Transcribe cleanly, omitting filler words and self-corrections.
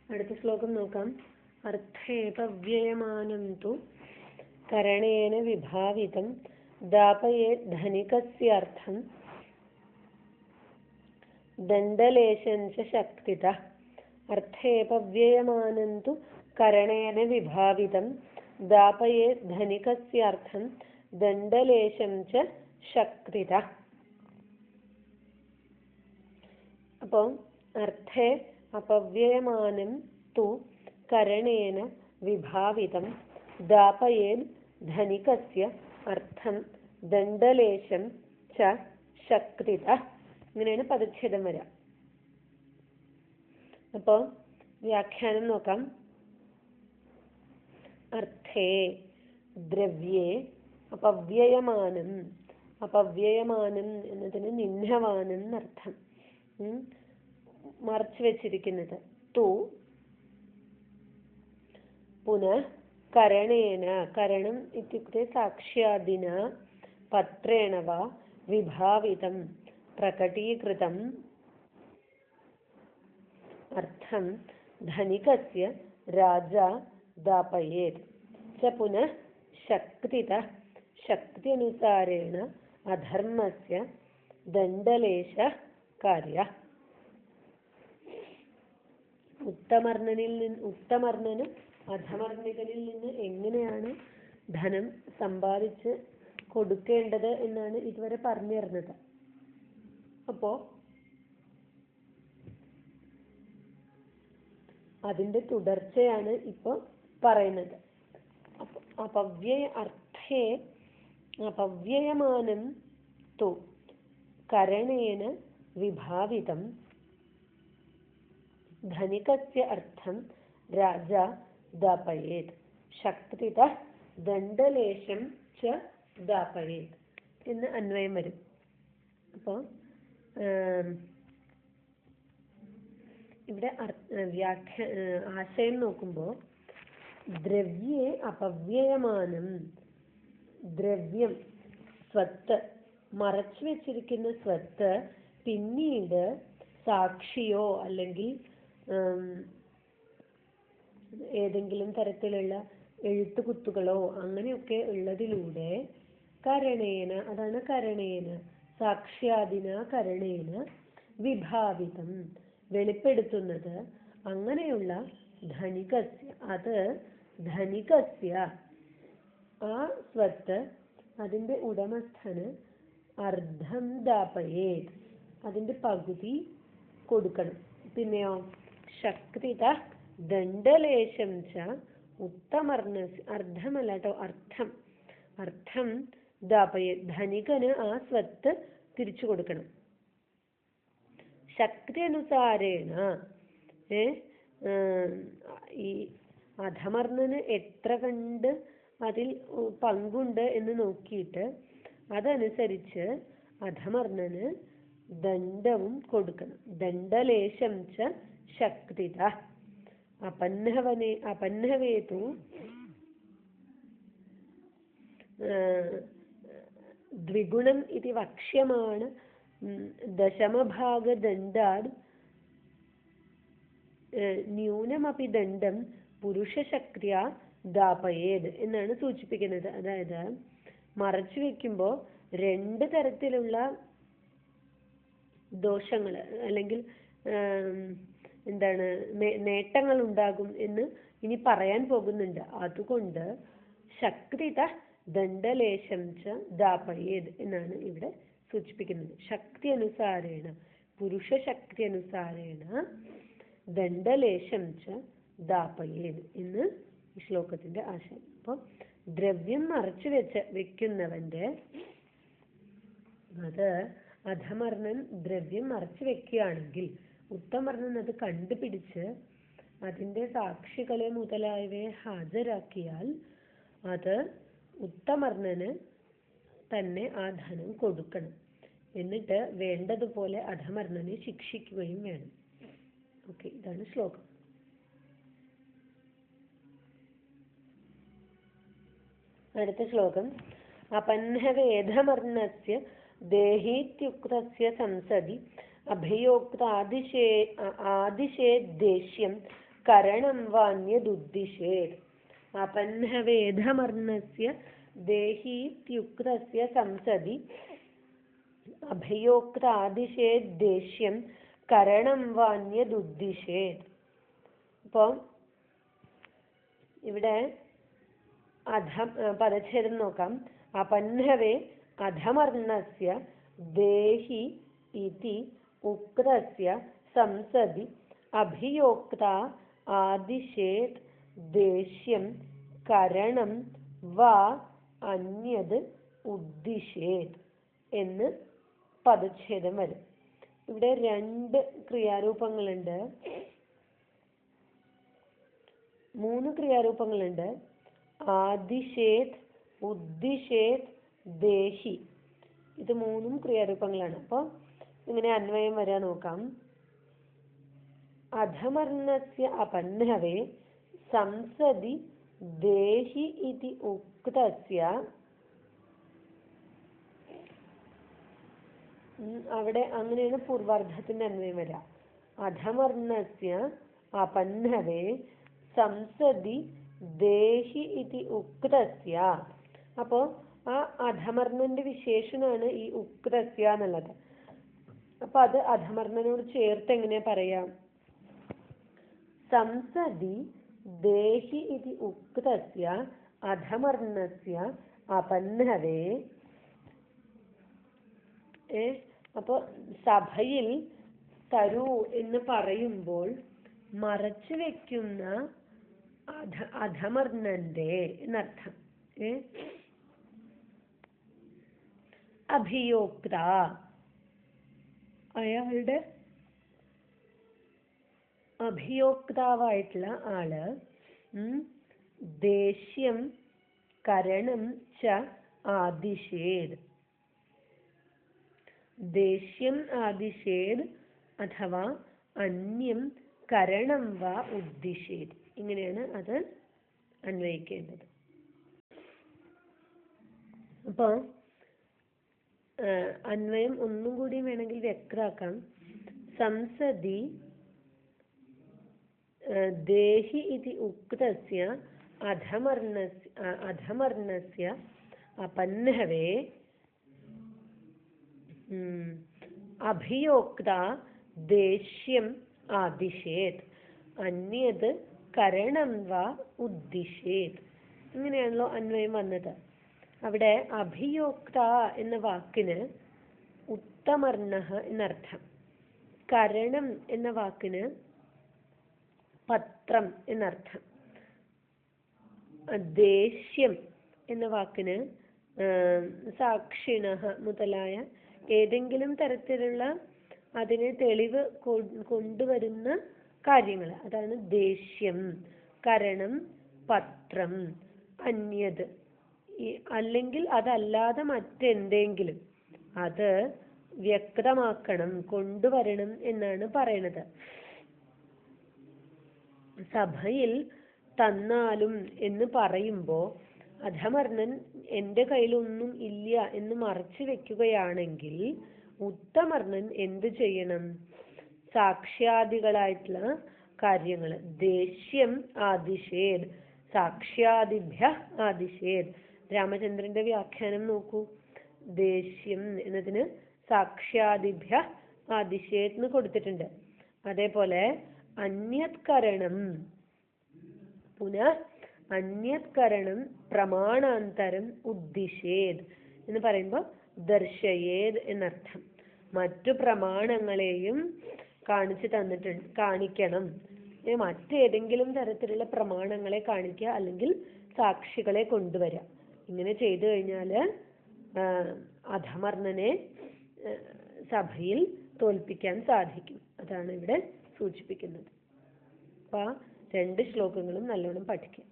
അടുത്ത ശ്ലോകം നോക്കാം. അർത്ഥേപവ്യയമാനം തു കരണേന വിഭാവിതം ദാപയേ ധനികസ്യർത്ഥം ദണ്ഡലേശം ച ശക്തിതഃ. അർത്ഥേപവ്യയമാനം തു കരണേന വിഭാവിതം ദാപയേ ധനികസ്യർത്ഥം ദണ്ഡലേശം ച ശക്തിതഃ. അപ്പോൾ അർത്ഥേ അപവ്യയമാനം തു കരണേന വിഭാവിതം ദാപയേൻ ധനികസ്യ അർത്ഥം ദണ്ഡലേശം ച ശക്തിതഃ. ഇങ്ങനെയാണ് പദച്ഛേദം വരാം. അപ്പോൾ വ്യാഖ്യാനം നോക്കാം. അർത്ഥേ ദ്രവ്യേ അപവ്യയമാനം. അപവ്യയമാനം എന്നതിന് നിന്നവാനം എന്നർത്ഥം. മറച്ചു വെച്ചിരിക്കുന്നത്. തു പുനഃ കരണേന. കരണം ഇത്യുക്തെ സാക്ഷ്യാദിന പത്രേണ വാ വിഭാവിതം പ്രകടീകൃതം അർത്ഥം ധനികസ്യ രാജാ ദാപയേത് ച പുനഃ ശക്തിതഃ. ശക്തി അനുസാരേണ അധർമ്മസ്യ ദണ്ഡലേശ കാര്യ. ഉത്തമർണന് അധമർണികളിൽ നിന്ന് എങ്ങനെയാണ് ധനം സമ്പാദിച്ച് കൊടുക്കേണ്ടത് എന്നാണ് ഇതുവരെ പറഞ്ഞു തരുന്നത്. അപ്പോ അതിന്റെ തുടർച്ചയാണ് ഇപ്പൊ പറയുന്നത്. അർത്ഥേ അപവ്യയമാനം തു കരണേന വിഭാവിതം ധനികസ്യ അർത്ഥം രാജാ ദാപയേത് ശക്തിതഃ ദണ്ഡലേശം ച ദാപയേത് എന്ന് അന്വയം വരും. അപ്പോൾ ഇവിടെ ആശയം നോക്കുമ്പോൾ ദ്രവ്യേ അപവ്യയമാനം, ദ്രവ്യം സ്വത്ത്, മറച്ചു വെച്ചിരിക്കുന്ന സ്വത്ത് പിന്നീട് സാക്ഷിയോ അല്ലെങ്കിൽ ഏതെങ്കിലും തരത്തിലുള്ള എഴുത്തുകുത്തുകളോ അങ്ങനെയൊക്കെ ഉള്ളതിലൂടെ കരണേന, അതാണ് കരണേന, സാക്ഷ്യാദിന കരണേന വിഭാവിതം വെളിപ്പെടുത്തുന്നത്. അങ്ങനെയുള്ള ധനികസ്യ, അത് ധനികസ്യ ആ സ്വത്ത് അതിന്റെ ഉടമസ്ഥന് അർദ്ധം ദാപയേത് അതിന്റെ പകുതി കൊടുക്കണം. പിന്നെയോ ശക്തിത ദണ്ഡലേശം ച ഉത്തമർണ, അർദ്ധമല്ല കേട്ടോ, അർത്ഥം, അർത്ഥം ദാപയേത് ധനികന് ആ സ്വത്ത് തിരിച്ചു കൊടുക്കണം. ശക്തി അനുസാരേണ, ഈ അധമർണന് എത്ര കണ്ട് അതിൽ പങ്കുണ്ട് എന്ന് നോക്കിയിട്ട് അതനുസരിച്ച് അധമർണന് ദണ്ഡവും കൊടുക്കണം. ദണ്ഡലേശം ച ശക്തിത. അപന്നവേതു ദ്വിഗുണം ഇതി വക്ഷ്യമാണ് ദശമഭാഗദണ്ഡാദ് ന്യൂനമപി ദണ്ഡം പുരുഷശക്തിയാ ദാപയേത് എന്നാണ് സൂചിപ്പിക്കുന്നത്. അതായത് മറച്ചു വെക്കുമ്പോൾ രണ്ട് തരത്തിലുള്ള ദോഷങ്ങൾ അല്ലെങ്കിൽ നേട്ടങ്ങൾ ഉണ്ടാകും എന്ന് ഇനി പറയാൻ പോകുന്നുണ്ട്. അതുകൊണ്ട് ശക്തിത ദണ്ഡലേശം ച ദാപയേത് എന്നാണ് ഇവിടെ സൂചിപ്പിക്കുന്നത്. ശക്തി അനുസാരേണ, പുരുഷ ശക്തി അനുസാരേണ ദണ്ഡലേശം ച ദാപയേത് എന്ന് ഈ ശ്ലോകത്തിന്റെ ആശയം. അപ്പോൾ ദ്രവ്യം മറച്ചു വെക്കുന്നവന്റെ, അത് അധമർണൻ ദ്രവ്യം മറച്ചു വെക്കുകയാണെങ്കിൽ ഉത്തമർണൻ അത് കണ്ടുപിടിച്ച് അതിന്റെ സാക്ഷികളെ മുതലായവയെ ഹാജരാക്കിയാൽ അത് ഉത്തമർണന് തന്നെ ആ ധനം കൊടുക്കണം. എന്നിട്ട് വേണ്ടതുപോലെ അധമർണനെ ശിക്ഷിക്കുകയും വേണം. ഓക്കെ, ഇതാണ് ശ്ലോകം. അടുത്ത ശ്ലോകം. അപന്നവേധമർണസ്യ ദേഹീത്യുക്തസ്യ സംസദി അഭിയോക്ത ആദിശേദ്ദേശ്യം करणं वान्यदुद्दिशेत् अपह्नवेधमर्णस्य देहीत्युक्तस्य संसदि अभयोक्तादिशेद्देश्यं करणं वान्यदुद्दिशेत्. അപ്പോൾ ഇവിടെ പദച്ഛേദം നോക്കാം. അപഹ്നവേ അധമർണസ്യ ദേഹി ഇതി ഉക്തസ്യ സംസദി അഭിയോക്ത ആദിശേത് ദേശ്യം കരണം വാ അന്യത് ഉദ്ദിശേത് എന്ന് പദച്ഛേദം വരും. ഇവിടെ രണ്ട് ക്രിയാരൂപങ്ങളുണ്ട്, 3 ക്രിയാരൂപങ്ങളുണ്ട്. ആദിശേത്, ഉദ്ദിശേത്, ദേഹി, ഇത് 3 ക്രിയാരൂപങ്ങളാണ്. അപ്പോൾ ഇങ്ങനെ അന്വയം വരാൻ നോക്കാം. അധമർണസ്യ അപഹ്നവേ സംസദി ദേഹി ഇതി ഉക്തസ്യ, അവിടെ അങ്ങനെയാണ് പൂർവാർദ്ധത്തിന്റെ അന്വയം വരിക. അധമർണസ്യ അപഹ്നവേ സംസദി ദേഹി ഇതി ഉക്തസ്യ. അപ്പോൾ ആ അധമർണന്റെ വിശേഷണമാണ് ഈ ഉക്തസ്യ എന്നുള്ളത്. അപ്പൊ അത് അധമർണനോട് ചേർത്ത് എങ്ങനെ പറയാം? സംസദി ദേഹി ഇതി ഉക്തസ്യ അധമർണസ്യ അപഹ്നവേ. അപ്പോൾ സഭയിൽ തരൂ എന്ന് പറയുമ്പോൾ മറച്ചു വെക്കുന്ന അധമർണന്റെ എന്നർത്ഥം. അഭിയോക്ത, അയാളുടെ അഭിയോക്താവായിട്ടുള്ള ആള് ദേശ്യം കരണം ച ആദിശേത്. ദേശ്യം ആദിശേത് അഥവാ അന്യം കരണം വാ ഉദ്ദിശേത്. ഇങ്ങനെയാണ് അത് അന്വയിക്കേണ്ടത്. അപ്പോൾ അന്വയം ഒന്നും കൂടി വേണമെങ്കിൽ വ്യക്തമാക്കാം. സംസദി ദേഹി ഇതി ഉക്തസ്യ അധമർണസ്യ അപഹ്നവേ അഭിയോക്ത ദേശ്യം ആദിശേത് അന്യത് കരണം വാ ഉദ്ദിശേത്. ഇങ്ങനെയാണല്ലോ അന്വയം വന്നത്. അവിടെ അഭിയോക്ത എന്ന വാക്കിന് ഉത്തമർണഃ എന്നർത്ഥം, കരണം എന്ന വാക്കിന് പത്രം എന്നർത്ഥം, ദേശ്യം എന്ന വാക്കിന് സാക്ഷിണഃ മുതലായ ഏതെങ്കിലും തരത്തിലുള്ള അതിന് തെളിവ് കൊണ്ടുവരുന്ന കാര്യങ്ങൾ, അതാണ് ദേശ്യം. കരണം പത്രം, അന്യത് അല്ലെങ്കിൽ അതല്ലാതെ മറ്റെന്തെങ്കിലും അത് വ്യക്തമാക്കണം, കൊണ്ടുവരണം എന്നാണ് പറയണത്. സഭയിൽ തന്നാലും എന്ന് പറയുമ്പോൾ അധമർണൻ എൻ്റെ കയ്യിലൊന്നും ഇല്ല എന്ന് മറച്ചു വെക്കുകയാണെങ്കിൽ ഉത്തമർണൻ എന്ത് ചെയ്യണം? സാക്ഷ്യാദികളായിട്ടുള്ള കാര്യങ്ങൾ ദേശ്യം ആദിശേത്, സാക്ഷ്യാദിഭ്യ ആദിശേത്. രാമചന്ദ്രന്റെ വ്യാഖ്യാനം നോക്കൂ. ദേശ്യം എന്നതിന് സാക്ഷ്യാദിഭ്യ ആദിശേത് എന്ന് കൊടുത്തിട്ടുണ്ട്. അതേപോലെ അന്യത്കരണം, പുനഃ അന്യത്കരണം പ്രമാണാന്തരം ഉദ്ദിശേത് എന്ന് പറയുമ്പോൾ ദർശയേത് എന്നർത്ഥം. മറ്റു പ്രമാണങ്ങളെയും കാണിച്ചു തന്നിട്ടുണ്ട്, കാണിക്കണം. മറ്റേതെങ്കിലും തരത്തിലുള്ള പ്രമാണങ്ങളെ കാണിക്കുക, അല്ലെങ്കിൽ സാക്ഷികളെ കൊണ്ടുവരിക. ഇങ്ങനെ ചെയ്തു കഴിഞ്ഞാൽ അധമർണനെ സഭയിൽ തോൽപ്പിക്കാൻ സാധിക്കും. അതാണ് ഇവിടെ സൂചിപ്പിക്കുന്നത്. അപ്പോൾ 2 ശ്ലോകങ്ങളും നല്ലോണം പഠിക്കുക.